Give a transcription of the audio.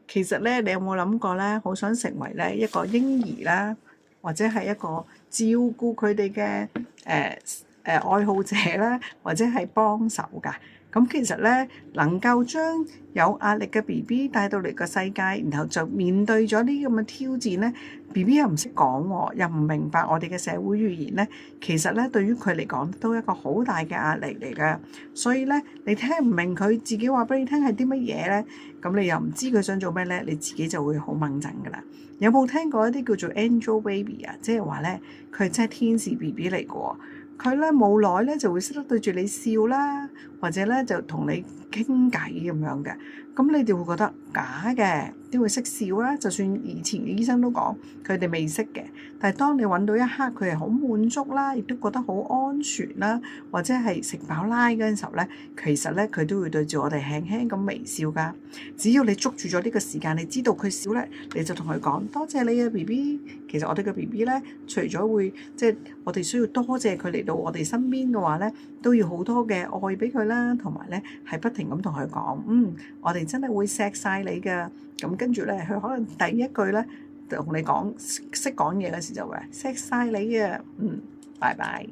其實咧，你有冇諗過咧，好想成為咧一個嬰兒啦，或者係一個照顧佢哋嘅愛好者啦，或者係幫手㗎？咁其實咧，能夠將有壓力嘅 BB 帶到嚟個世界，然後就面對咗呢啲咁嘅挑戰咧，BB 又唔識講喎，又唔明白我哋嘅社會語言咧，其實咧對於佢嚟講都係一個好大嘅壓力嚟㗎。所以咧，你聽唔明佢自己話俾你聽係啲乜嘢咧，咁你又唔知佢想做咩咧，你自己就會好掹陣㗎啦。有冇聽過一啲叫做 Angel Baby 啊？即係話咧，佢真係天使 BB 嚟嘅喎。佢咧冇耐咧就會識得對住你笑啦，或者咧就同你傾偈咁樣嘅。咁你哋會覺得假嘅，點會識笑啦？就算以前嘅醫生都講佢哋未識嘅，但係當你揾到一刻佢係好滿足啦，亦都覺得好安全啦，或者係食飽拉嗰陣時候咧，其實咧佢都會對住我哋輕輕咁微笑㗎。只要你捉住咗呢個時間，你知道佢笑咧，你就同佢講多謝你啊 BB。其實我哋嘅 BB 咧，除咗會即係我哋需要多謝佢嚟到我哋身邊嘅話咧，都要好多嘅愛俾佢啦，同埋咧係不停咁同佢講，我哋真係會錫晒你㗎。咁跟住咧，佢可能第一句咧同你講識講嘢嘅時就話錫晒你啊，拜拜。